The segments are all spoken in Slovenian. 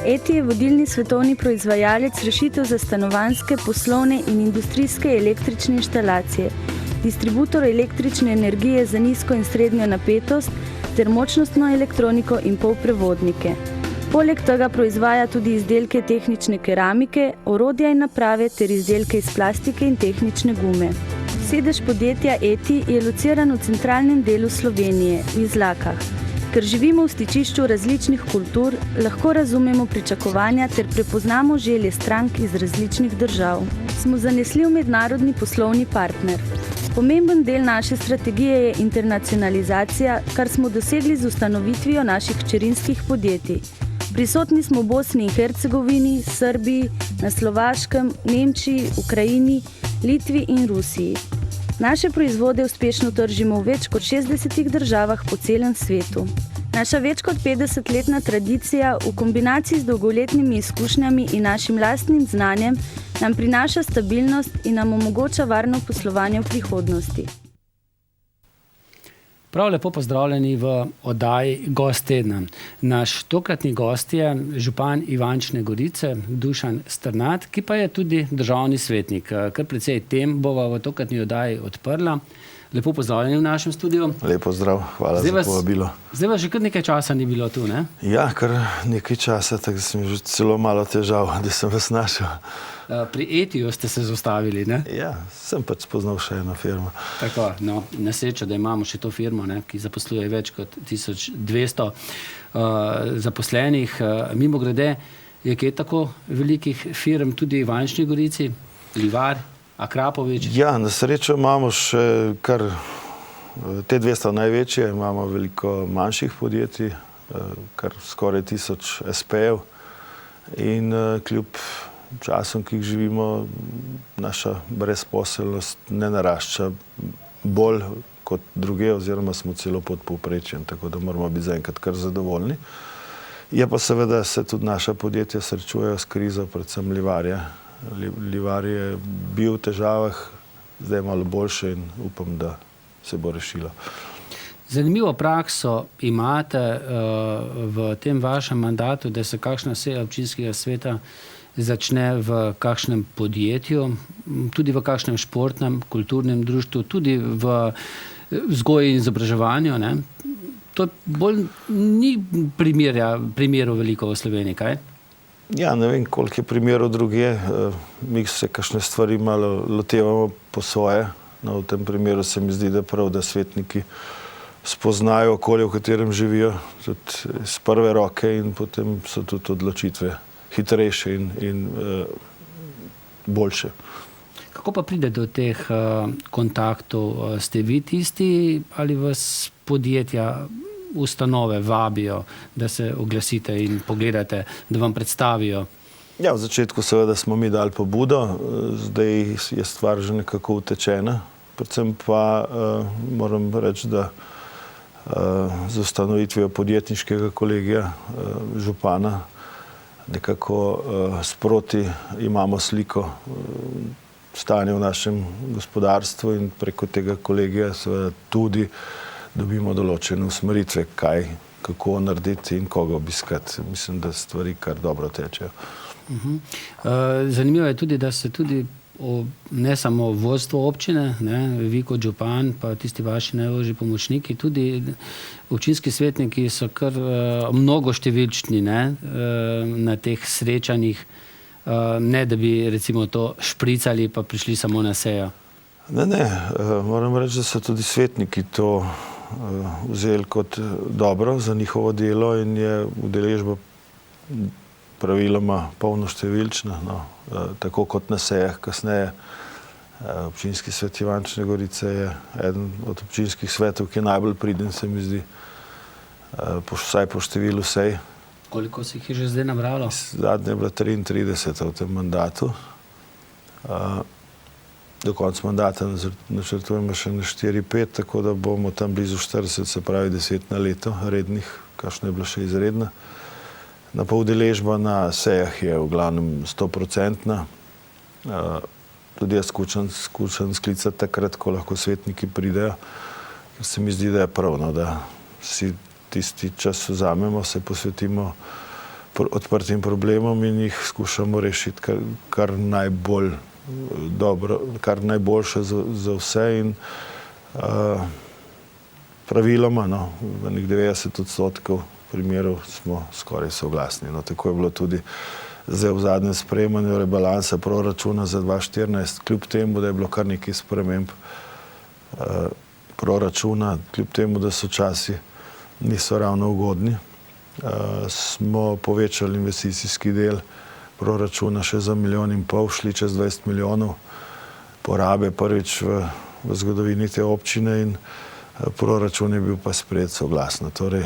ETI je vodilni svetovni proizvajalec rešitev za stanovanjske, poslovne in industrijske električne inštalacije, distributor električne energije za nizko in srednjo napetost ter močnostno elektroniko in polprevodnike. Poleg tega proizvaja tudi izdelke tehnične keramike, orodja in naprave ter izdelke iz plastike in tehnične gume. Sedež podjetja ETI je lociran v centralnem delu Slovenije, v Izlakah. Ker živimo v stičišču različnih kultur, lahko razumemo pričakovanja ter prepoznamo želje strank iz različnih držav. Smo zanesljiv mednarodni poslovni partner. Pomemben del naše strategije je internacionalizacija, kar smo dosegli z ustanovitvijo naših hčerinskih podjetij. Prisotni smo v Bosni in Hercegovini, Srbiji, na Slovaškem, Nemčiji, Ukrajini, Litvi in Rusiji. Naše proizvode uspešno tržimo v več kot 60 državah po celem svetu. Naša več kot 50-letna tradicija v kombinaciji z dolgoletnimi izkušnjami in našim lastnim znanjem nam prinaša stabilnost in nam omogoča varno poslovanje v prihodnosti. Prav lepo pozdravljeni v oddaji Gost tedna. Naš tokratni gost je župan Ivančne Gorice, Dušan Strnad, ki pa je tudi državni svetnik. Kar precej tem bova v tokratni oddaji odprla. Lepo pozdravljeni v našem studiu. Lepo zdrav, hvala za povabilo. Zdaj vas že kar nekaj časa ni bilo tu, ne? Ja, kar nekaj časa, tako da sem že celo malo težav, da sem vas našel. Pri ETI-ju ste se zaustavili, ne? Ja, sem pač spoznal še eno firmo. Tako, no, nesreča, da imamo še to firmo, ne, ki zaposluje več kot 1200 zaposlenih. Mimogrede, je kaj tako velikih firm tudi v Ivančni Gorici? Livar, Akrapovič? Ja, na srečo imamo še kar te 200 največje, imamo veliko manjših podjetij, kar skoraj 1000 SP-jev in kljub časom, ki jih živimo, naša brezposelnost ne narašča bolj kot druge, oziroma smo celo pod povprečjem, tako da moramo biti zaenkrat kar zadovoljni. Je pa seveda se tudi naša podjetja srečujejo s krizo, predvsem Livarje. Livar je bil v težavah, zdaj je malo boljše in upam, da se bo rešilo. Zanimivo prakso imate v tem vašem mandatu, da se kakšna seja občinskega sveta začne v kakšnem podjetju, tudi v kakšnem športnem, kulturnem društvu, tudi v vzgoji in izobraževanju, ne? To bolj ni primerov veliko v Sloveniji, kaj? Ja, ne vem, koliko je primerov drugje. Mi se kakšne stvari malo lotevamo po svoje. No, v tem primeru se mi zdi, da prav, da svetniki spoznajo okolje, v katerem živijo, tudi iz prve roke, in potem so tudi odločitve hitrejše in boljše. Kako pa pride do teh kontaktov? Ste vi tisti ali vas podjetja, ustanove vabijo, da se oglasite in pogledate, da vam predstavijo? Ja, v začetku seveda smo mi dali pobudo, zdaj je stvar že nekako utečena. Predvsem pa moram reči, da z ustanovitvijo podjetniškega kolegija župana nekako sproti imamo sliko stanja v našem gospodarstvu in preko tega kolegija seveda tudi dobimo določene usmeritve, kaj, kako narediti in koga obiskati. Mislim, da stvari kar dobro tečejo. Zanimivo je tudi, da se tudi ne samo vodstvo občine, ne, vi kot župan, pa tisti vaši najožji pomočniki, tudi občinski svetniki so kar mnogo številčni, ne, na teh srečanjih, ne da bi recimo to špricali pa prišli samo na sejo. Ne, moram reči, da so tudi svetniki to vzeli kot dobro za njihovo delo in je udeležba praviloma polnoštevilčna, no, tako kot na sejah kasneje. Občinski svet Ivančne Gorice je eden od občinskih svetov, ki je najbolj priden, se mi zdi, vsaj po številu sej. Koliko si jih je že zdaj nabralo? Zadnje je bila 33 v tem mandatu. Do konca mandata načrtujemo še na 4-5, tako da bomo tam blizu 40, se pravi 10 na leto rednih, kakšna je bila še izredna. Na pa udeležba na sejah je v glavnem 100%. Tudi jaz skušam sklicati takrat, ko lahko svetniki pridejo, ker se mi zdi, da je prav, no, da si tisti čas vzamemo, se posvetimo odprtim problemom in jih skušamo rešiti kar najbolj dobro, kar najboljše za vse in praviloma, v nek 90% primerov smo skoraj soglasni. Tako je bilo tudi zdaj v zadnjem sprejemanju rebalansa proračuna za 2014, kljub temu, da je bilo kar nekaj sprememb proračuna, kljub temu, da so časi niso ravno ugodni, smo povečali investicijski del proračuna še za 1,5 milijona, šli čez 20 milijonov porabe prvič v zgodovini te občine in proračun je bil pa sprejet soglasno. Torej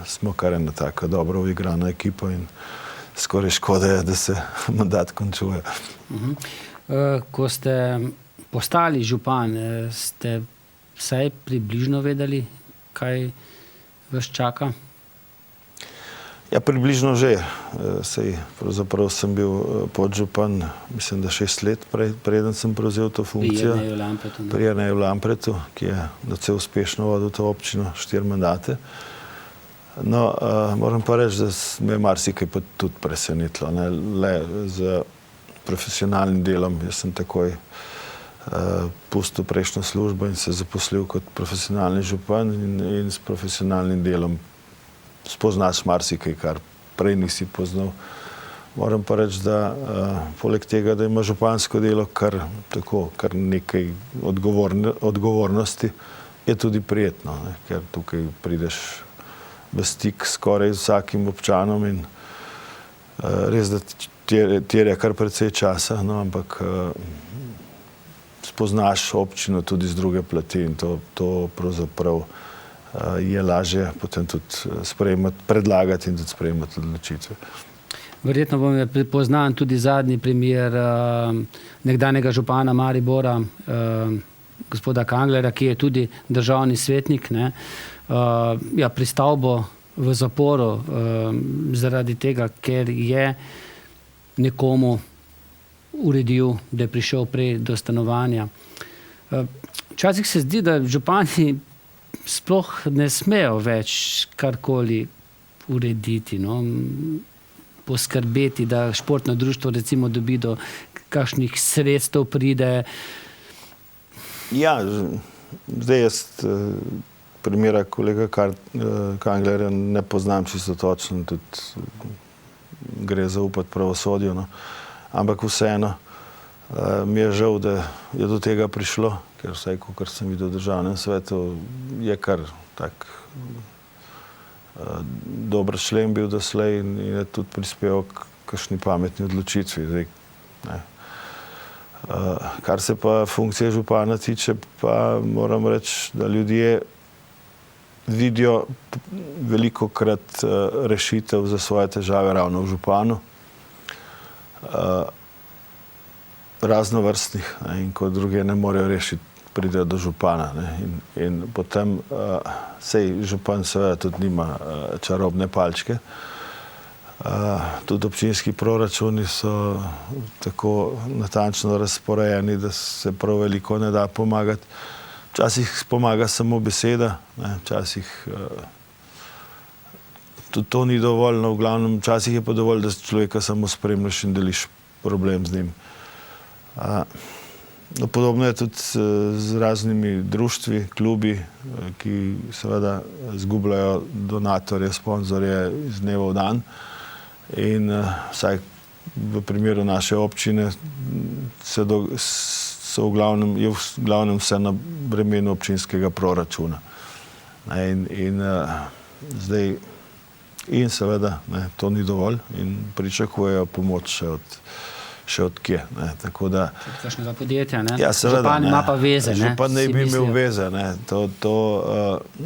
smo kar ena taka dobro uigrana ekipa in skoraj škoda je, da se mandat končuje. Ko ste postali župan, ste vsaj približno vedeli, kaj vas čaka? Ja, približno že. Pravzaprav sem bil podžupan, mislim, da 6 let preden sem prevzel to funkcijo. Pri Jerneju Lampretu, ki je docela uspešno vodil to občino, 4 mandate. No, moram pa reči, da me je marsikaj pa tudi presenetilo. Le z profesionalnim delom. Jaz sem takoj pustil prejšnjo službo in se zaposlil kot profesionalni župan in s profesionalnim delom spoznaš marsikaj, kar prej nisi poznal. Moram pa reči, da poleg tega, da ima župansko delo kar nekaj odgovornosti, je tudi prijetno, ker tukaj prideš v stik skoraj z vsakim občanom in res, da terja kar precej časa, ampak spoznaš občino tudi z druge plati in to pravzaprav je lažje potem tudi predlagati in tudi sprejemati odločitve. Verjetno bom prepoznan tudi zadnji primer nekdanjega župana Maribora, gospoda Kanglerja, ki je tudi državni svetnik, pri stavbo v zaporu zaradi tega, ker je nekomu uredil, da je prišel prej do stanovanja. Včasih se zdi, da župani sploh ne smejo več karkoli urediti, poskrbeti, da športno društvo recimo dobi do kakšnih sredstev pride. Ja, zdaj jaz primera kolega Kanglerja ne poznam čisto točno, tudi gre zaupati pravosodju, ampak vseeno mi je žal, da je do tega prišlo, ker vsaj, kar sem videl v državnem svetu, je kar tak dober člen bil doslej in je tudi prispeval k kakšni pametni odločitvi. Kar se pa funkcije župana tiče, pa moram reči, da ljudje vidijo velikokrat rešitev za svoje težave ravno v županu. Raznovrstnih in ko druge ne morejo rešiti, pridejo do župana. In potem sej župan seveda tudi nima čarobne palčke. Tudi občinski proračuni so tako natančno razporejeni, da se prav veliko ne da pomagati. Včasih pomaga samo beseda, včasih tudi to ni dovolj, v glavnem včasih je pa dovolj, da človeka samo spremljaš in deliš problem z njim. Podobno je tudi z raznimi društvi, klubi, ki seveda zgubljajo donatorje, sponzorje iz dneva v dan. In vsaj v primeru naše občine je v glavnem vse na bremenu občinskega proračuna. In seveda to ni dovolj in pričakujejo pomoč še od kje. Kakšnega podjetja, ne? Ja, seveda. Župan ima pa veze, ne? Župan ne bi imel veze, ne? To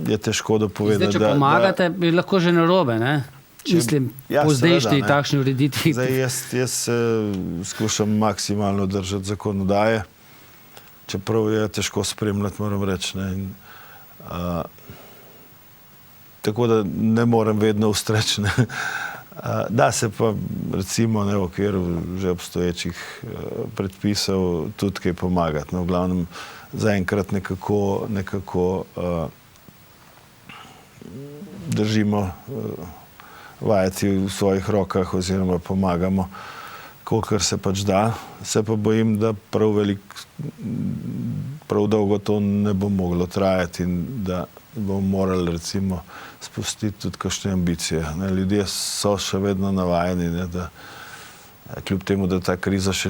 je težko dopovedati. Zdaj, če pomagate, bi lahko že narobe, ne? Mislim, po zdajšnji takšni ureditvi. Zdaj, jaz skušam maksimalno držati zakonodaje, čeprav je težko spremljati, moram reči. Tako da ne morem vedno ustreči. Da se pa recimo v okviru že obstoječih predpisov tudi kaj pomagati. V glavnem zaenkrat nekako držimo vajeti v svojih rokah oziroma pomagamo, kolikor se pač da. Se pa bojim, da prav dolgo to ne bo moglo trajati in da bomo morali recimo spustiti tudi kakšne ambicije. Ljudje so še vedno navajeni, da kljub temu, da ta kriza že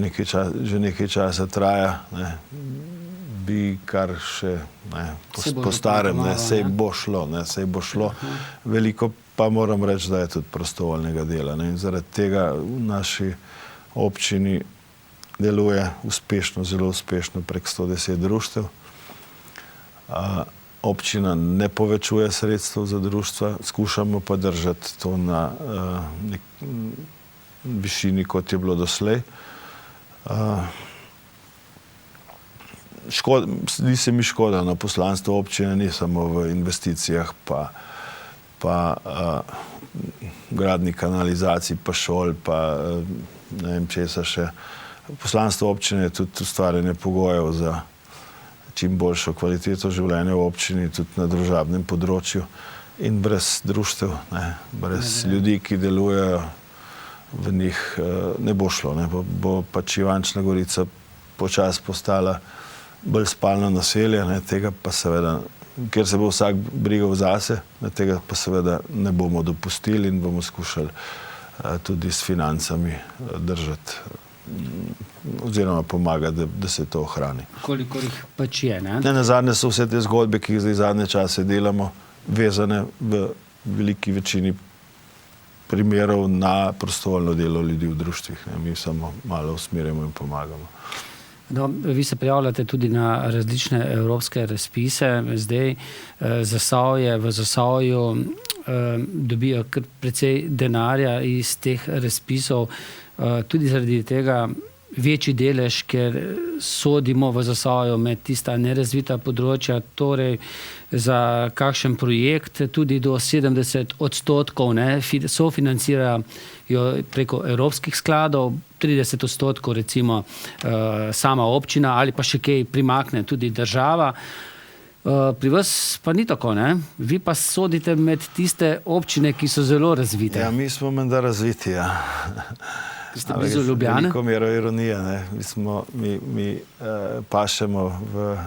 nekaj časa traja, bi kar še po starem, sej bo šlo. Veliko pa moram reči, da je tudi prostovoljnega dela. In zaradi tega v naši občini deluje uspešno, zelo uspešno prek 110 društev. Občina ne povečuje sredstev za društva, skušamo pa držati to na višini, kot je bilo doslej. Zdi se mi škoda, poslanstvo občine ni samo v investicijah, pa gradnji kanalizacij, pa šol, pa ne vem česa še. Poslanstvo občine je tudi ustvarjanje pogojev za čim boljšo kvaliteto življenja v občini, tudi na družabnem področju. In brez društev, brez ljudi, ki delujejo v njih, ne bo šlo. Bo pač Ivančna Gorica počasi postala bolj spalno naselje, tega pa seveda, ker se bo vsak brigal zase, tega pa seveda ne bomo dopustili in bomo skušali tudi s financami držati oziroma pomagati, da se to ohrani. Kolikor jih pač je, ne? Nazadnje so vse te zgodbe, ki jih zdaj zadnje čase delamo, vezane v veliki večini primerov na prostovoljno delo ljudi v društvih. Mi samo malo usmerjamo in pomagamo. Vi se prijavljate tudi na različne evropske razpise. Zdaj v Zasavju dobijo precej denarja iz teh razpisov, tudi zaradi tega večji delež, ker sodimo v Zasavju med tista nerazvita področja, torej za kakšen projekt tudi do 70% sofinancirajo preko evropskih skladov, 30% recimo sama občina ali pa še kaj primakne tudi država. Pri vas pa ni tako, ne? Vi pa sodite med tiste občine, ki so zelo razvite. Ja, mi smo menda razviti, ja. Ste blizu Ljubljane? Veliko mero ironije, mi pašemo v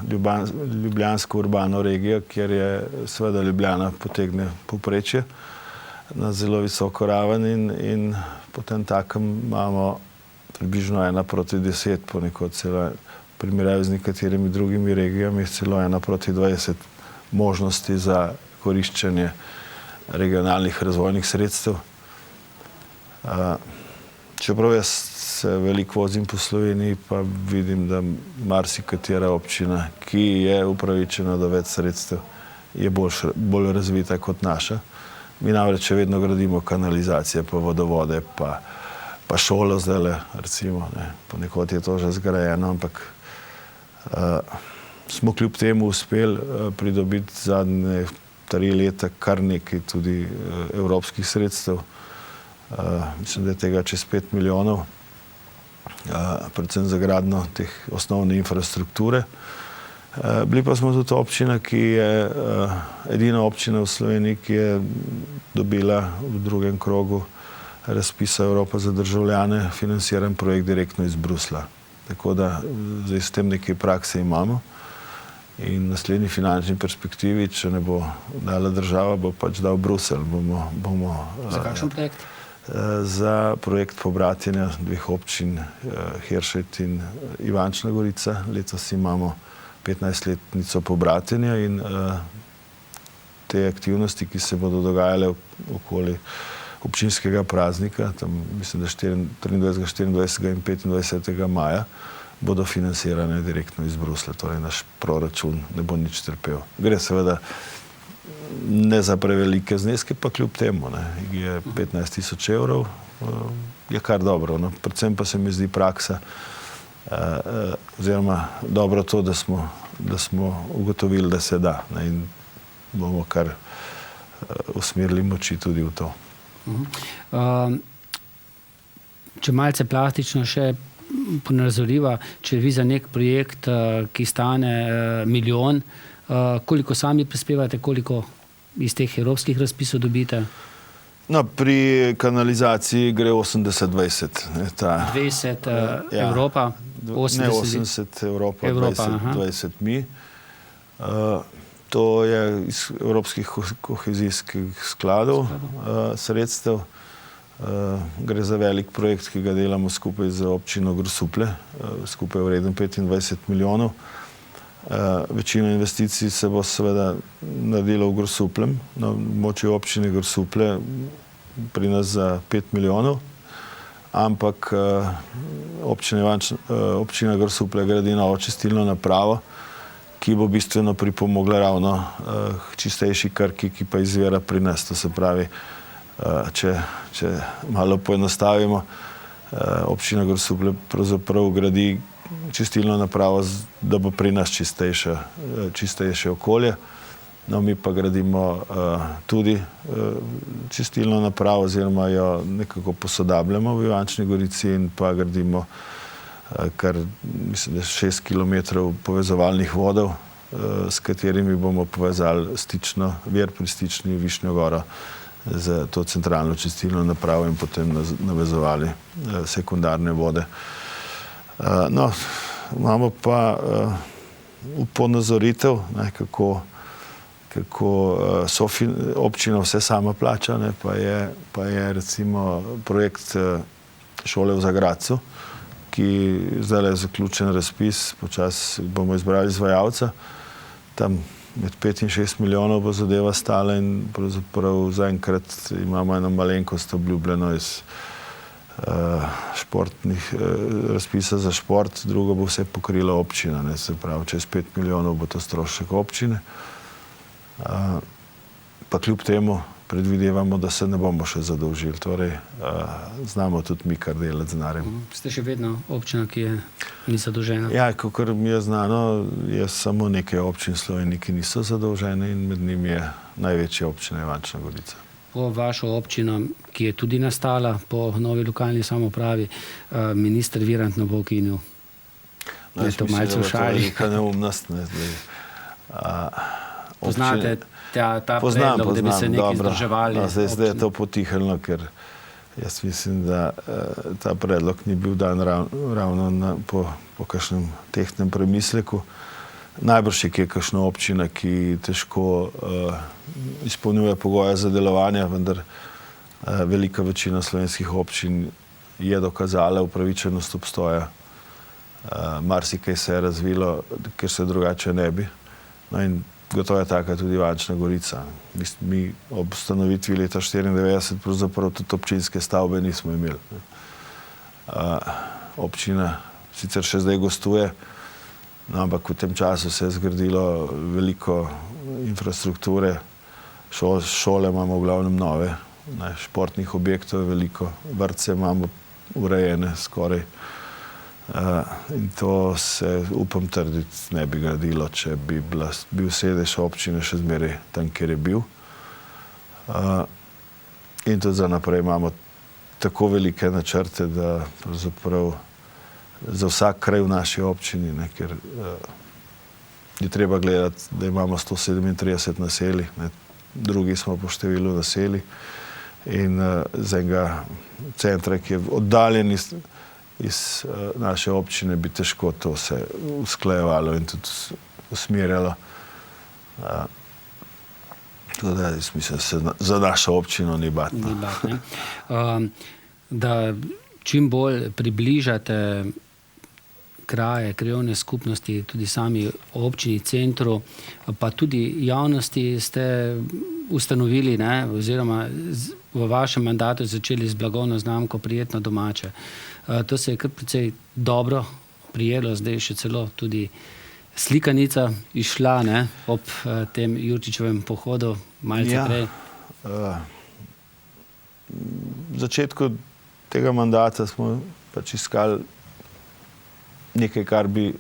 ljubljansko urbano regijo, kjer je seveda Ljubljana potegne povprečje na zelo visoko raven in potem takem imamo približno 1:10, ponekod celo primerjavi z nekaterimi drugimi regijami, celo 1:20 možnosti za koriščenje regionalnih razvojnih sredstev. Čeprav jaz se veliko vozim po Sloveniji, pa vidim, da marsikatera občina, ki je upravičena do več sredstev, je bolj razvita kot naša. Mi namreč še vedno gradimo kanalizacije, pa vodovode, pa šolo zdajle, recimo. Ponekod je to že zgrajeno, ampak smo kljub temu uspeli pridobiti zadnje 3 leta kar nekaj tudi evropskih sredstev. Mislim, da je tega čez 5 milijonov, predvsem za gradnjo teh osnovne infrastrukture. Bili pa smo tudi občina, ki je edina občina v Sloveniji, ki je dobila v drugem krogu razpisa Evropa za državljane financiran projekt direktno iz Bruslja. Tako da zdaj s tem nekaj prakse imamo in v naslednji finančni perspektivi, če ne bo dala država, bo pač dal Bruselj. Za kakšen projekt? Za projekt pobratenja 2 občin, Heršet in Ivančna Gorica. Letos imamo 15-letnico pobratenja in te aktivnosti, ki se bodo dogajale okoli občinskega praznika, tam mislim, da 23., 24. in 25. maja, bodo financirane direktno iz Bruslja, torej naš proračun ne bo nič trpel. Gre seveda ne za prevelike zneske, pa kljub temu, je 15.000 evrov, je kar dobro. Predvsem pa se mi zdi praksa, oziroma dobro to, da smo ugotovili, da se da, in bomo kar usmerili moči tudi v to. Če malce plastično še ponazoriva, če vi za nek projekt, ki stane 1 milijon, koliko sami prispevate, koliko iz teh evropskih razpisov dobite? No, pri kanalizaciji gre 80-20. 20 Evropa, 80, ne 80 Evropa 20 mi. To je iz evropskih kohezijskih skladov sredstev. Gre za velik projekt, ki ga delamo skupaj z občino Grosuplje, skupaj vreden 25 milijonov. Večina investicij se bo seveda naredila v Grosupljem, na območju občine Grosuplje, pri nas za 5 milijonov, ampak občina Grosuplje gradi novo čistilno napravo, ki bo bistveno pripomogla ravno k čistejši Krki, ki pa izvira pri nas. To se pravi, če malo poenostavimo, občina Grosuplje pravzaprav gradi čistilno napravo, da bo pri nas čistejše okolje. No, mi pa gradimo tudi čistilno napravo oziroma jo nekako posodabljamo v Ivančni Gorici in pa gradimo kar, mislim, 6 kilometrov povezovalnih vodov, s katerimi bomo povezali vir pri stični Višnjo Goro za to centralno čistilno napravo in potem navezovali sekundarne vode. No, imamo pa ponazoritev, kako občina vse sama plača, pa je recimo projekt šole v Zagradcu, ki zdaj je zaključen razpis, počasi bomo izbrali izvajalca. Tam med 5 in 6 milijonov bo zadeva stala in pravzaprav zaenkrat imamo eno malenkost obljubljeno iz športnih razpisa za šport, drugo bo vse pokrila občina, se pravi, čez 5 milijonov bo to strošek občine. Pa kljub temu predvidevamo, da se ne bomo še zadolžili, torej znamo tudi mi kar delati z denarjem. Ste še vedno občina, ki ni zadolžena? Ja, kakor mi je znano, je samo nekaj občin v Sloveniji, ki niso zadolžene in med njimi je največja občina Ivančna Gorica. Po vašo občino, ki je tudi nastala po novi lokalni samoupravi, minister Virant ne bo ukinil. Je to malce v šali. To je neka neumnost. Poznate ta predlog, da bi se nekaj združevali? Zdaj je to potihnilo, ker jaz mislim, da ta predlog ni bil dan ravno po kakšnem tehtnem premisleku. Najbrž je kakšna občina, ki težko izpolnjuje pogoje za delovanje, vendar velika večina slovenskih občin je dokazala upravičenost obstoja. Marsikaj se je razvilo, ker se drugače ne bi. No in gotovo je taka tudi Ivančna Gorica. Mi ob ustanovitvi leta 1994 pravzaprav tudi občinske stavbe nismo imeli. Občina sicer še zdaj gostuje, no, ampak v tem času se je zgradilo veliko infrastrukture, šole imamo v glavnem nove, športnih objektov je veliko, vrtce imamo urejene skoraj. In to se, upam trditi, ne bi gradilo, če bi bil sedež občine še zmeraj tam, kjer je bil. In tudi za naprej imamo tako velike načrte, da pravzaprav za vsak kraj v naši občini, ker je treba gledati, da imamo 137 naselij, drugi smo po številu naselij in z enega centra, ki je oddaljen iz naše občine, bi težko to se usklajevalo in tudi usmerjalo. Tako da jaz mislim, da se za našo občino ni bat. Da čim bolj približate kraje, krajevne skupnosti, tudi sami občini, centru, pa tudi javnosti ste ustanovili, oziroma v vašem mandatu začeli z blagovno znamko Prijetno domače. To se je kar precej dobro prijelo, zdaj še celo tudi slikanica išla ob tem Jurčičevem pohodu malce prej. V začetku tega mandata smo pač iskali nekaj, kar bi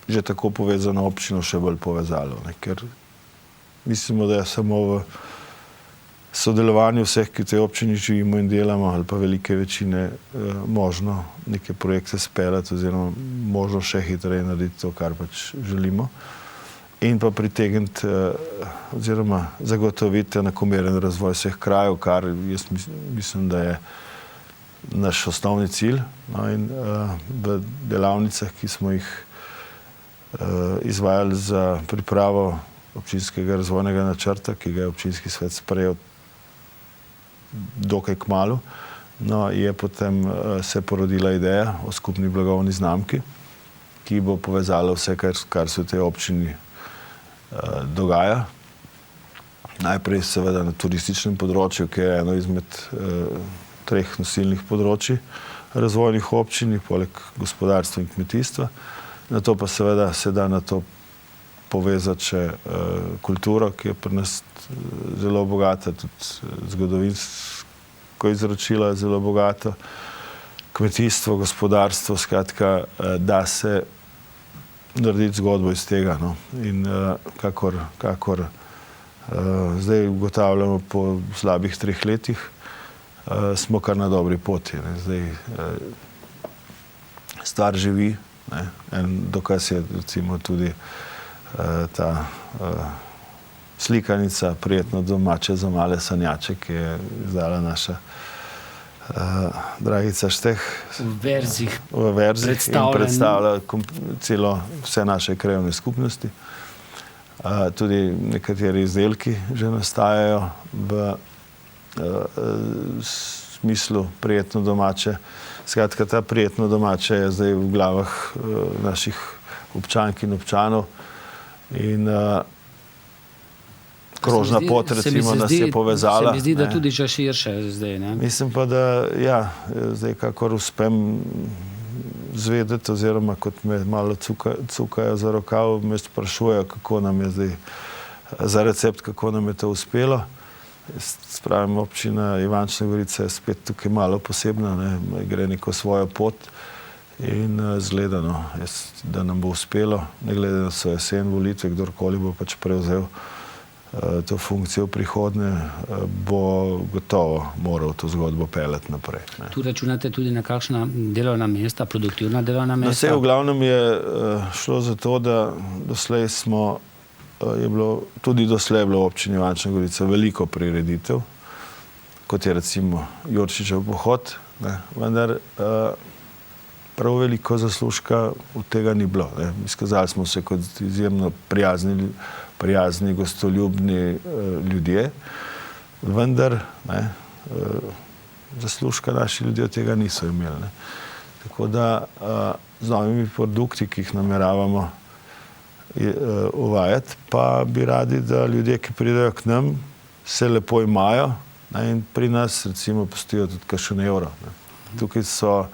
že tako povezano občino še bolj povezalo. Ker mislimo, da je samo v sodelovanju vseh, ki v tej občini živimo in delamo, ali pa velike večine, možno neke projekte speljati oziroma možno še hitreje narediti to, kar pač želimo. in pa pritegniti oziroma zagotoviti enakomeren razvoj vseh krajev, kar jaz mislim, da je naš osnovni cilj. No, in v delavnicah, ki smo jih izvajali za pripravo občinskega razvojnega načrta, ki ga je občinski svet sprejel dokaj kmalu, no, je potem se porodila ideja o skupni blagovni znamki, ki bo povezala vse, kar se v tej občini dogaja. Najprej seveda na turističnem področju, ki je eno izmed 3 nosilnih področij razvojnih občin, poleg gospodarstva in kmetijstva. Na to pa seveda se da na to povezati še kulturo, ki je pri nas zelo bogata, tudi zgodovinsko izročilo je zelo bogato, kmetijstvo, gospodarstvo, skratka, da se narediti zgodbo iz tega. No. In kakor zdaj ugotavljamo po slabih 3 letih, smo kar na dobri poti. Ne. Zdaj stvar živi. Ne. En dokaz je recimo tudi ta slikanica Prijetno domače za male sanjače, ki je izdala naša Dragica Šteh v verzih in predstavlja vse naše krajevne skupnosti. Tudi nekateri izdelki že nastajajo v smislu prijetno domače. Skratka, ta prijetno domače je zdaj v glavah naših občank in občanov in krožna pot, recimo, nas je povezala. Se mi zdi, da tudi že širše zdaj, ne? Mislim pa, da ja, zdaj kakor uspem zvedeti, oziroma kot me malo cukajo za rokav, me sprašujejo, kako nam je zdaj za recept, kako nam je to uspelo. Spravim, občina Ivančna Gorica je spet tukaj malo posebna, ne, gre neko svojo pot in zgleda, no, da nam bo uspelo, ne glede na so jesen volitve, kdorkoli bo pač prevzel to funkcijo v prihodnje, bo gotovo moral to zgodbo peljati naprej. Ne. Tu računate tudi na kakšna delovna mesta, produktivna delovna mesta? Vse v glavnem je šlo za to, da doslej je bilo v občini Ivančna Gorica veliko prireditev, kot je recimo Jurčičev pohod, ne, vendar prav veliko zaslužka od tega ni bilo. Ne. Izkazali smo se kot izjemno prijazni, gostoljubni ljudje, vendar ne, zaslužka naši ljudje od tega niso imeli. Ne. Tako da z novimi produkti, ki jih nameravamo uvajati, pa bi radi, da ljudje, ki pridejo k nam, se lepo imajo, ne, in pri nas recimo pustijo tudi kakšen evro. Ne. Tukaj so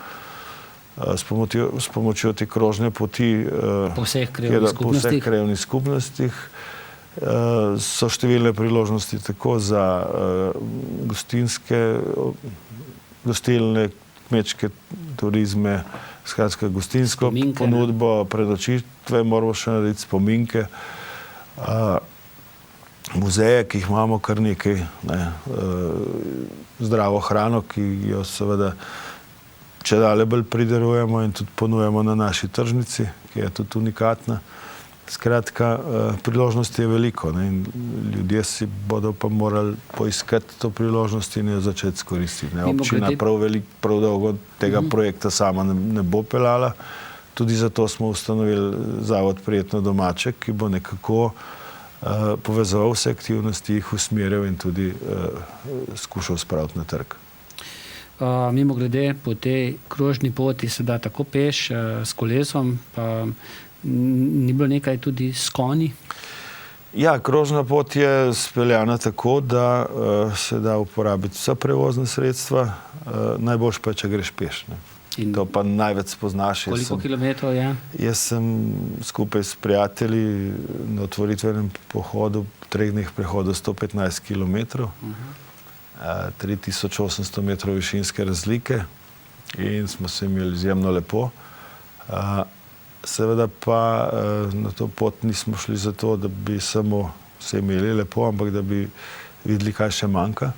s pomočjo te krožne poti po vseh krajevnih skupnostih so številne priložnosti tako za gostilne, kmečke turizme, skratka gostinsko ponudbo, prenočitve, moramo še narediti spominke, muzeje, ki jih imamo kar nekaj, ne, zdravo hrano, ki jo seveda čedalje bolj pridelujemo in tudi ponujamo na naši tržnici, ki je tudi unikatna. Skratka, priložnosti je veliko, ne, in ljudje si bodo pa morali poiskati to priložnost in jo začeti skoristiti. Občina prav dolgo tega projekta sama ne bo peljala. Tudi zato smo ustanovili Zavod Prijetno domače, ki bo nekako povezoval vse aktivnosti, jih usmerjal in tudi skušal spraviti na trg. Mimogrede, po tej krožni poti se da tako peš, s kolesom, pa ni bilo nekaj tudi s konji? Ja, krožna pot je speljana tako, da se da uporabiti vsa prevozna sredstva, najboljše pa, če greš peš. Ne. To pa največ spoznaš. Koliko kilometrov je? Jaz sem skupaj s prijatelji na otvoritvenem pohodu, 3 dneh prehodu 115 kilometrov. 3800 metrov višinske razlike in smo se imeli izjemno lepo. Seveda pa na to pot nismo šli zato, da bi samo se imeli lepo, ampak da bi videli, kaj še manjka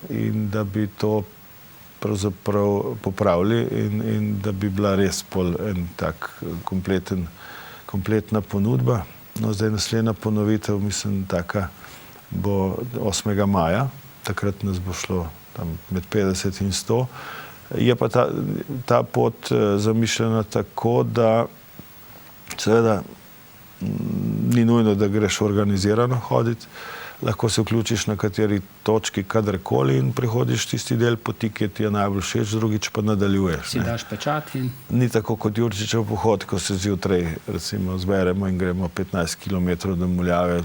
in da bi to pravzaprav popravili in da bi bila res pol en tak kompletna ponudba. No, zdaj naslednja ponovitev, mislim, taka bo 8. maja, takrat nas bo šlo tam med 50 in 100. Je pa ta pot zamišljena tako, da seveda ni nujno, da greš organizirano hoditi, lahko se vključiš na kateri točki kadarkoli in prihodiš tisti del poti, ki ti je najbolj všeč, drugič pa nadaljuješ. Si daš pečat in... Ni tako kot Jurčičev pohod, ko se zjutraj recimo zberemo in gremo 15 km do Muljave,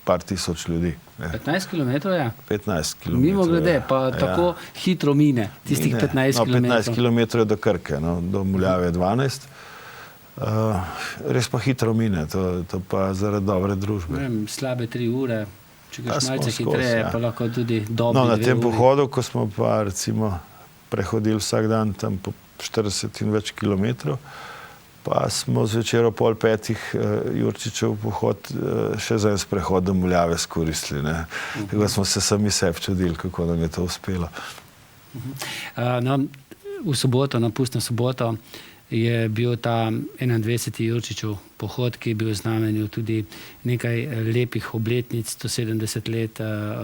par tisoč ljudi. 15 km, ja? 15 km. Mimo glede, pa tako hitro mine, tistih 15 km. 15 km do Krke, do Muljave 12. Res pa hitro mine, to pa zaradi dobre družbe. Slabe 3 ure, če greš malce hitreje, pa lahko tudi dobi 2 uri. Na tem pohodu, ko smo pa recimo prehodili vsak dan tam po 40 in več kilometrov, pa smo zvečer ob 4:30 Jurčičev pohod še za en sprehod do Muljave skoristili. Tako smo se sami sebi čudili, kako nam je to uspelo. V soboto, na pustno soboto, je bil ta 21. Jurčičev pohod, ki je bil v znamenju tudi nekaj lepih obletnic, 170 let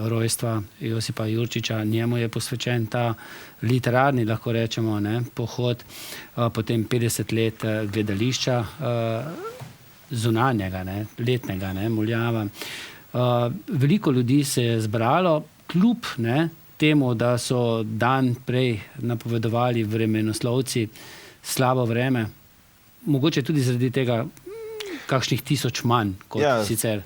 rojstva Josipa Jurčiča. Njemu je posvečen ta literarni, lahko rečemo, pohod, potem 50 let gledališča zunanjega, letnega, Muljava. Veliko ljudi se je zbralo, kljub temu, da so dan prej napovedovali vremenoslovci slabo vreme, mogoče tudi zaradi tega kakšnih 1000 manj kot sicer.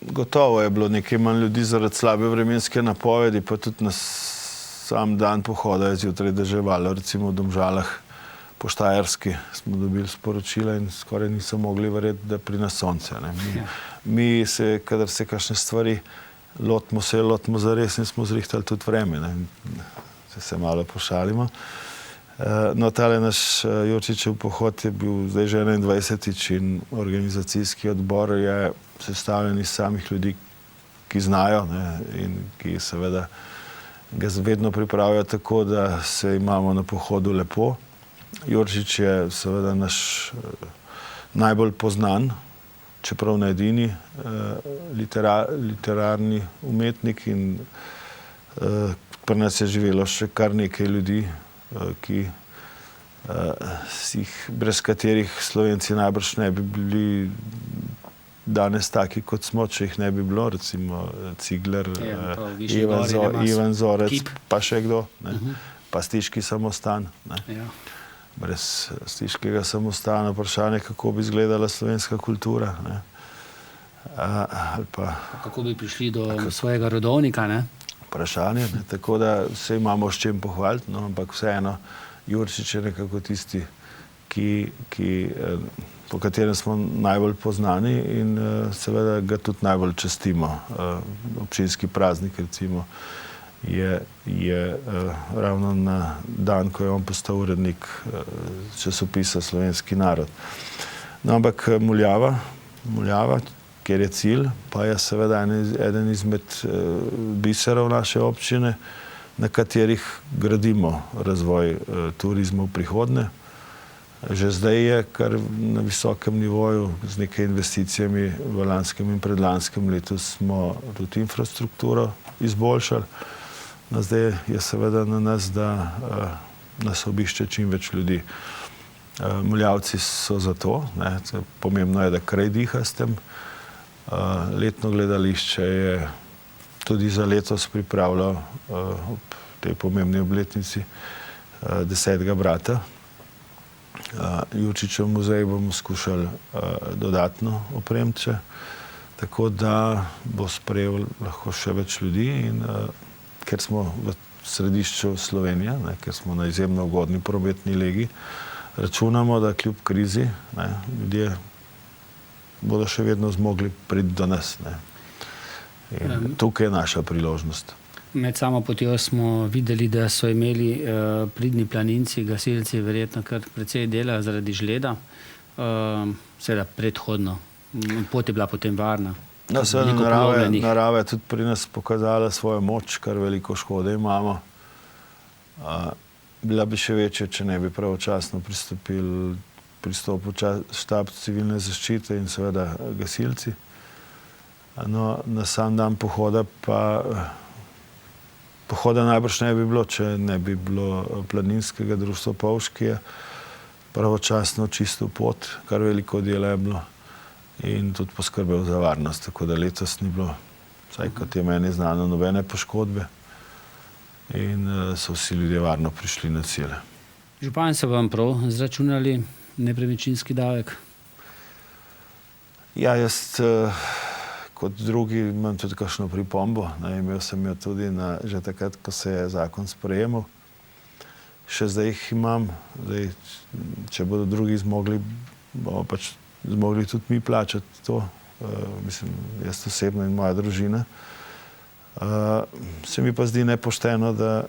Gotovo je bilo nekaj manj ljudi zaradi slabe vremenske napovedi, pa tudi na sam dan pohoda je zjutraj deževalo, recimo v Domžalah po Štajerski smo dobili sporočila in skoraj niso mogli verjeti, da pri nas sonce. Mi se, kadar se kakšne stvari lotimo zares in smo zrihtali tudi vreme. Se malo pošalimo. No, tale naš Jurčičev pohod je bil zdaj že 21. in organizacijski odbor je sestavljen iz samih ljudi, ki znajo in ki seveda ga vedno pripravijo tako, da se imamo na pohodu lepo. Jurčič je seveda naš najbolj poznan, čeprav ne edini literarni umetnik in pri nas je živelo še kar nekaj ljudi, brez katerih Slovenci najbrž ne bi bili danes taki, kot smo, če jih ne bi bilo, recimo Cigler, Ivan Zorec, pa še kdo, pa Stiški samostan. Brez Stiškega samostana vprašanje, kako bi izgledala slovenska kultura. Kako bi prišli do svojega rodovnika, vprašanje, tako da se imamo s čem pohvaliti, ampak vseeno Jurčič je nekako tisti, po katerem smo najbolj poznani in seveda ga tudi najbolj častimo. Občinski praznik recimo je ravno na dan, ko je on postal urednik časopisa Slovenski narod. Ampak Muljava, kjer je cilj, pa je seveda eden izmed biserov naše občine, na katerih gradimo razvoj turizma v prihodnje. Že zdaj je kar na visokem nivoju z nekaj investicijami v lanskem in predlanskem letu smo tudi infrastrukturo izboljšali. Zdaj je seveda na nas, da nas obišče čim več ljudi. Muljavci so za to, pomembno je, da kraj diha s tem. Letno gledališče je tudi za letos pripravilo ob tej pomembni obletnici 10. brata. Jurčičev muzej bomo skušali dodatno opremiti, tako da bo sprejel lahko še več ljudi in ker smo v središču Slovenije, ker smo na izjemno ugodni prometni legi, računamo, da kljub krizi ljudje bodo še vedno zmogli priti do nas. In tukaj je naša priložnost. Med samo potjo smo videli, da so imeli pridni planinci, gasilci verjetno kar precej dela zaradi žleda. Seveda predhodno. Pot je bila potem varna. Narava je tudi pri nas pokazala svojo moč, kar veliko škode imamo. Bila bi še večja, če ne bi pravočasno pristopili pristopil štab civilne zaščite in seveda gasilci. No, na sam dan pohoda pohoda najbrž ne bi bilo, če ne bi bilo planinskega društva Povž, ki je pravočasno čistil pot, kar veliko dela je bilo in tudi poskrbel za varnost, tako da letos ni bilo, vsaj kot je meni znano, nobene poškodbe in so vsi ljudje varno prišli na cilj. Župan, so vam prav zračunali nepremičninski davek? Ja, jaz kot drugi imam tudi kakšno pripombo. Imel sem jo tudi že takrat, ko se je zakon sprejemal. Še zdaj jih imam. Zdaj, če bodo drugi zmogli, bomo pač zmogli tudi mi plačati to. Mislim, jaz osebno in moja družina. Se mi pa zdi nepošteno, da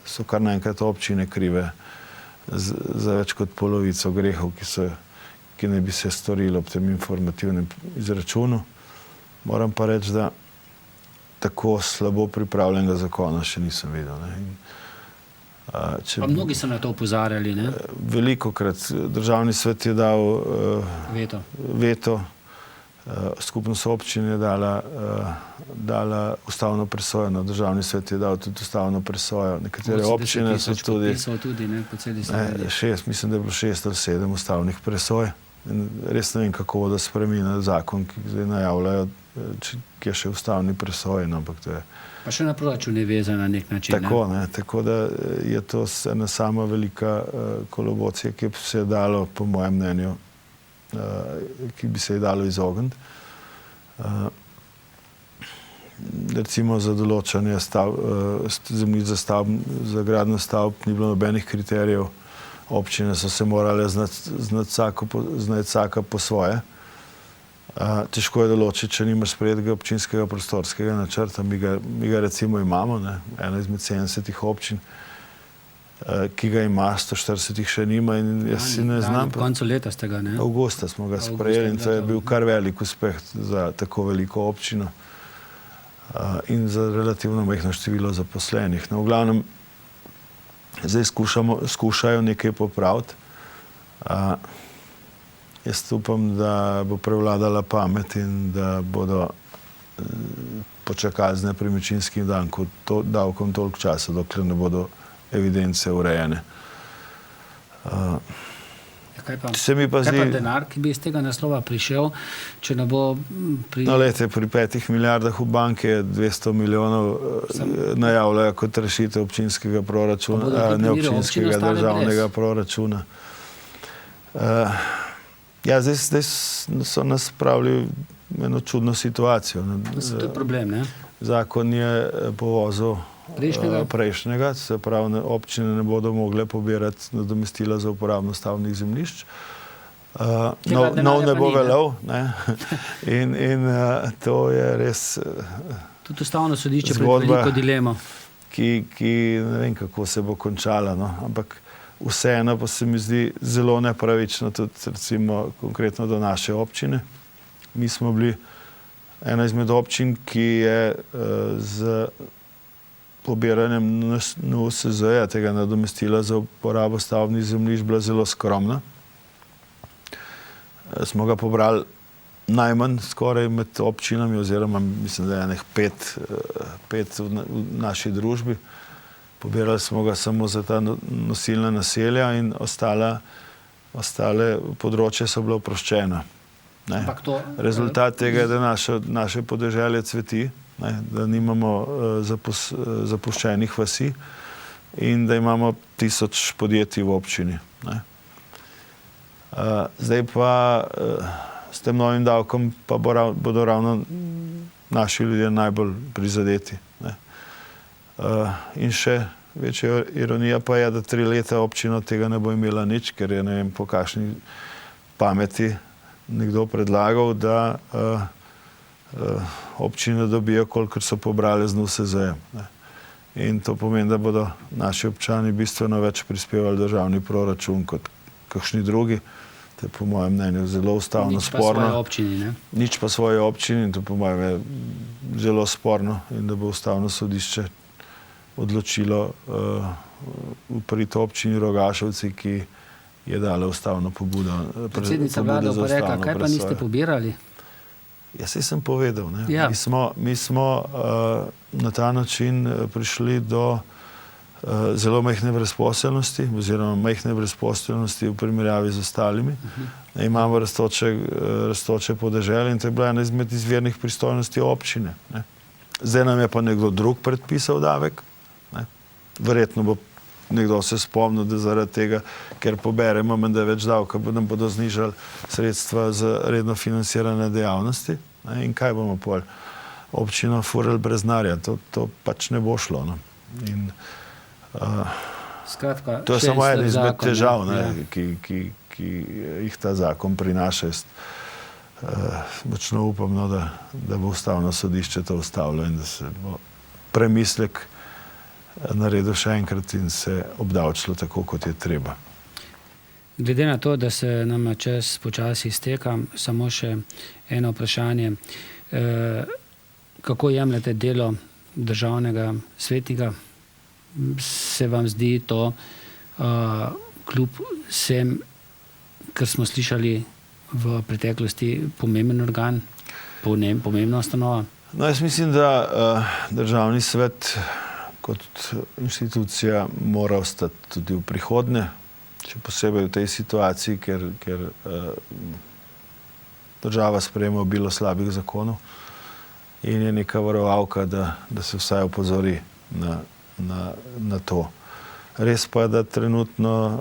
so kar naenkrat občine krive za več kot polovico grehov, ki ne bi se storili ob tem informativnem izračunu. Moram pa reči, da tako slabo pripravljenega zakona še nisem videl. Pa mnogi so na to opozarjali, ne? Velikokrat. Državni svet je dal veto. Skupnost občin je dala ustavno presojo. No, Državni svet je dal tudi ustavno presojo. Nekatere občine so tudi po celi Sloveniji. Mislim, da je bilo 6 ali 7 ustavnih presoj. In res ne vem, kako bodo spremenili zakon, ki zdaj najavljajo, ki je še ustavni presoj. Ampak to je... Pa še na proračun je vezan na nek način. Tako da je to ena sama velika kolobocija, ki bi se je dalo, po mojem mnenju, ki bi se je dalo izogniti. Recimo za določanje zemljišč za gradnjo stavb ni bilo nobenih kriterijev. Občine so se morale znati vsaka po svoje. Težko je določiti, če nimaš sprejetega občinskega prostorskega načrta. Mi ga recimo imamo, ena izmed 70 občin, ki ga ima, 140 še nima in jaz si ne znam. V koncu leta ste ga, ne? Avgusta smo ga sprejeli in to je bil kar velik uspeh za tako veliko občino in za relativno majhno število zaposlenih. No, v glavnem, zdaj skušajo nekaj popraviti. Jaz upam, da bo prevladala pamet in da bodo počakali z nepremičninskim davkom toliko časa, dokler ne bodo evidence urejene. Kaj pa denar, ki bi iz tega naslova prišel, če ne bo pri... No, lejte, pri 5 milijardah v banke 200 milijonov najavljajo kot rešitev občinskega proračuna, neobčinskega državnega proračuna. Ja, zdaj so nas spravili v eno čudno situacijo. To je problem, ne? Zakon je povozil prejšnjega, se pravi, občine ne bodo mogle pobirati nadomestila za uporabno stavbnih zemljišč. Nov ne bo veljal. In to je res tudi ustavno sodišče pred veliko dilemo. Ki ne vem, kako se bo končala, ampak vseeno pa se mi zdi zelo nepravično tudi recimo konkretno do naše občine. Mi smo bili ena izmed občin, ki je z pobiranjem NUSZ-ja, tega nadomestila za uporabo stavbnih zemljišč, bila zelo skromna. Smo ga pobrali najmanj skoraj med občinami, oziroma mislim, da je enih 5 v naši družbi. Pobirali smo ga samo za ta nosilna naselja in ostale področje so bila oproščena. Rezultat tega je, da naše podeželje cveti, da nimamo zapuščenih vasi in da imamo 1000 podjetij v občini. Zdaj pa s tem novim davkom pa bodo ravno naši ljudje najbolj prizadeti. In še večja ironija pa je, da 3 leta občina od tega ne bo imela nič, ker je ne vem po kakšni pameti nekdo predlagal, da občine dobijo, kolikor so pobrali z NUSZ-jem. In to pomeni, da bodo naši občani bistveno več prispevali državni proračun kot kakšni drugi. To je po mojem mnenju zelo ustavno sporno. Nič pa svoje občini, ne? Nič pa svoje občini in to po mojem je zelo sporno in da bo ustavno sodišče odločilo v prid občini Rogaševci, ki je dala ustavno pobudo. Predsednica vlade pa rekla, kaj pa niste pobirali? Ja, saj sem povedal. Ne? Ja. Mi smo na ta način prišli do zelo majhne brezposelnosti oziroma majhne brezposelnosti v primerjavi z ostalimi. Imamo rastoče podeželje in to je bila ena izmed izvirnih pristojnosti občine. Ne? Zdaj nam je pa nekdo drug predpisal davek. Ne? Verjetno bo nekdo se spomnil, da zaradi tega, ker poberemo menda več davka, nam bodo znižali sredstva za redno financirane dejavnosti. Ne? In kaj bomo pol? Občino furali brez denarja. To pač ne bo šlo. No? In Skratka, to je samo ena izmed težav, ja. ki jih ta zakon prinaša. Močno upam, no, da bo ustavno sodišče to ustavilo in da se bo premislek naredil še enkrat in se obdavčilo tako, kot je treba. Glede na to, da se nam čas počasi izteka, samo še eno vprašanje. Kako jemljete delo državnega svetnika? Se vam zdi to kljub vsem, kar smo slišali v preteklosti, pomemben organ, pomembna ustanova? No, jaz mislim, da državni svet kot institucija mora ostati tudi v prihodnje, še posebej v tej situaciji, ker država sprejema obilo slabih zakonov in je neka varovalka, da se vsaj opozori na to. Res pa je, da trenutno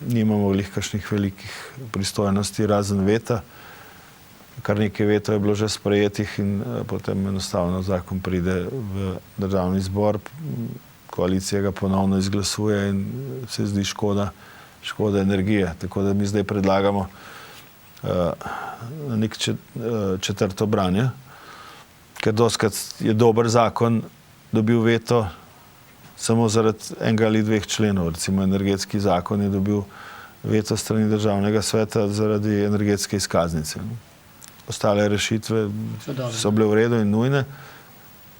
nimamo glih kakšnih velikih pristojnosti razen veta. Kar nekaj vetov je bilo že sprejetih in potem enostavno zakon pride v državni zbor, koalicija ga ponovno izglasuje in se zdi škoda energije. Tako da mi zdaj predlagamo nek četrto branje, ker dostikrat je dober zakon dobil veto samo zaradi enega ali dveh členov. Recimo energetski zakon je dobil veto strani državnega sveta zaradi energetske izkaznice. Ostale rešitve so bile v redu in nujne.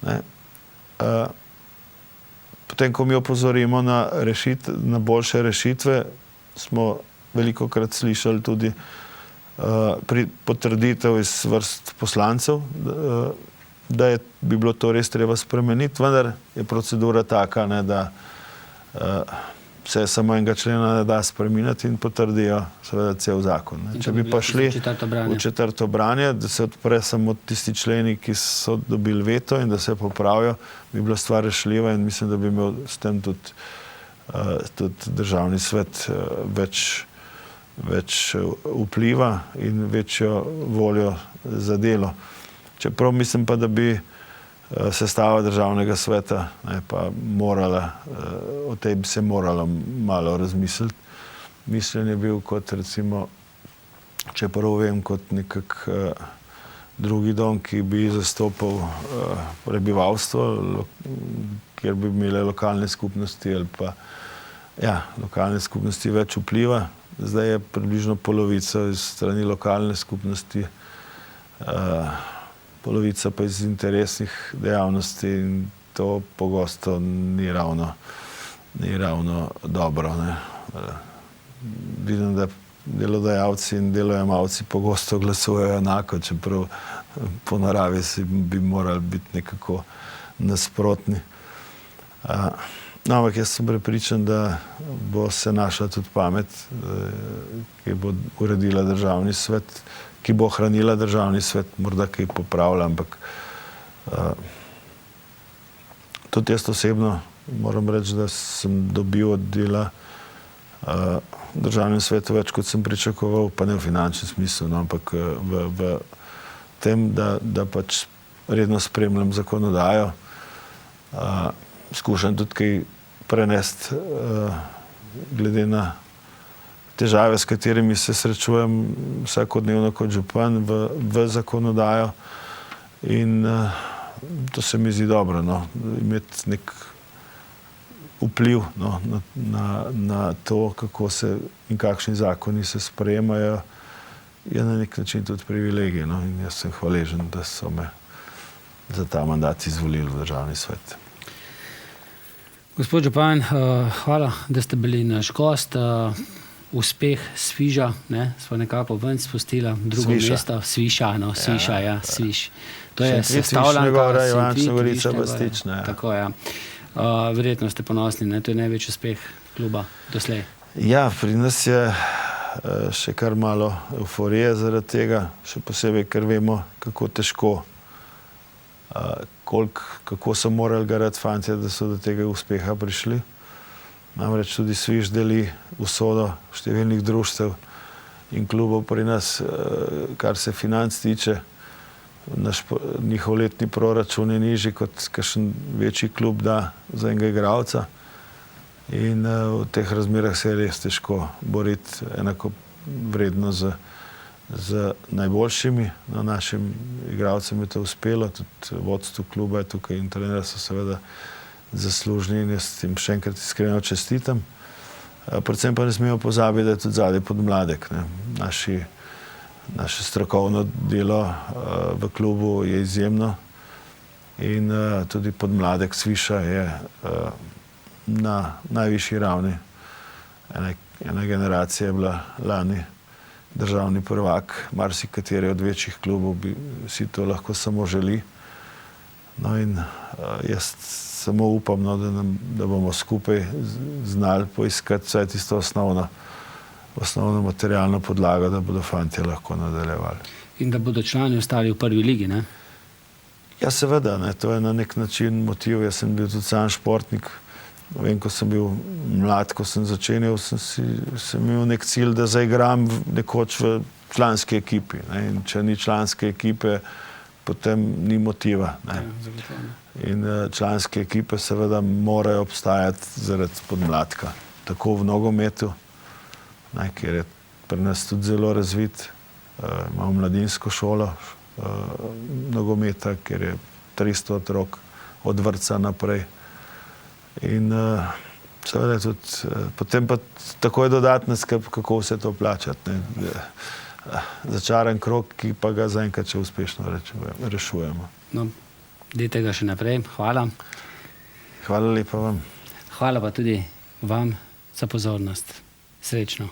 Ne? Potem, ko mi opozorimo na boljše rešitve, smo velikokrat slišali tudi potrditev iz vrst poslancev, da bi bilo to res treba spremeniti, vendar je procedura taka, ne, da se samo enega člena ne da spreminjati in potrdijo seveda cel zakon. Ne. Če bi pa šli v četrto branje, da se odpre samo tisti členi, ki so dobili veto in da se popravijo, bi bila stvar rešljiva in mislim, da bi imel s tem tudi državni svet več vpliva in večjo voljo za delo. Čeprav mislim pa, da bi sestava državnega sveta pa morala, o tej bi se morala malo razmisliti. Mišljen je bil kot recimo, čeprav vem, kot nekak drugi dom, ki bi zastopal prebivalstvo, kjer bi imele lokalne skupnosti ali pa lokalne skupnosti več vpliva. Zdaj je približno polovica iz strani lokalne skupnosti, polovica pa iz interesnih dejavnosti in to pogosto ni ravno dobro. Ne. Vidim, da delodajalci in delojemalci pogosto glasujejo enako, čeprav po naravi bi morali biti nekako nasprotni. Ampak jaz sem prepričan, da bo se našla tudi pamet, ki bo uredila državni svet, ki bo ohranila državni svet, morda kaj popravila, ampak tudi jaz osebno moram reči, da sem dobil od dela državnem svetu več, kot sem pričakoval, pa ne v finančnem smislu, no, ampak v tem, da pač redno spremljam zakonodajo, skušam tudi kaj prenesti glede na težave, s katerimi se srečujem vsakodnevno kot župan v zakonodajo in to se mi zdi dobro, no, imeti nek vpliv na to, kako se in kakšni zakoni se sprejemajo, je na nek način tudi privilegij, no, in jaz sem hvaležen, da so me za ta mandat izvolili v državni svet. Gospod župan, hvala, da ste bili naš gost. uspeh Sviža, ne, smo nekako ven spustila, drugo mesto, Sviš. To je sestavljanka Ivančna Gorica, Bastična. Tako, ja. Verjetno ste ponosni, ne, to je največji uspeh kluba doslej. Ja, pri nas je še kar malo euforije zaradi tega, še posebej, ker vemo, kako težko, kako so morali garati fantje, da so do tega uspeha prišli. Namreč tudi Sviž deli usodo številnih društev in klubov pri nas, kar se financ tiče. Njihov letni proračun je nižji, kot kakšen večji klub da za enega igralca. In v teh razmerah se je res težko boriti enako vredno z najboljšimi. No, našim igralcem je to uspelo, tudi vodstvu kluba je tukaj in trener so seveda zaslužni in jaz jim še enkrat iskreno čestitam. Predvsem pa ne smemo pozabiti, da je tudi zadaj podmladek. Naše strokovno delo v klubu je izjemno in tudi podmladek Sviša je na najvišji ravni. Ena generacija je bila lani državni prvak, marsikateri od večjih klubov bi si to lahko samo želi. No in jaz samo upam, no, da bomo skupaj znali poiskati vsaj tisto osnovno materialno podlago, da bodo fantje lahko nadaljevali. In da bodo člani ostali v prvi ligi, ne? Ja, seveda, ne, to je na nek način motiv. Jaz sem bil tudi sam športnik. Vem, ko sem bil mlad, ko sem začenjal, sem imel nek cilj, da zaigram nekoč v članski ekipi. Ne? In če ni članske ekipe, potem ni motiva. Ne? In članske ekipe seveda morajo obstajati zaradi podmladka. Tako v nogometu, ne, kjer je pri nas tudi zelo razvit. Imamo mladinsko šolo nogometa, kjer je 300 otrok od vrtca naprej. In seveda tudi, potem pa takoj dodatna skrb, kako vse to plačati. Ne. Začaran krog, ki pa ga zaenkrat še uspešno rešujemo. No, dajte ga še naprej. Hvala. Hvala lepa vam. Hvala pa tudi vam za pozornost. Srečno.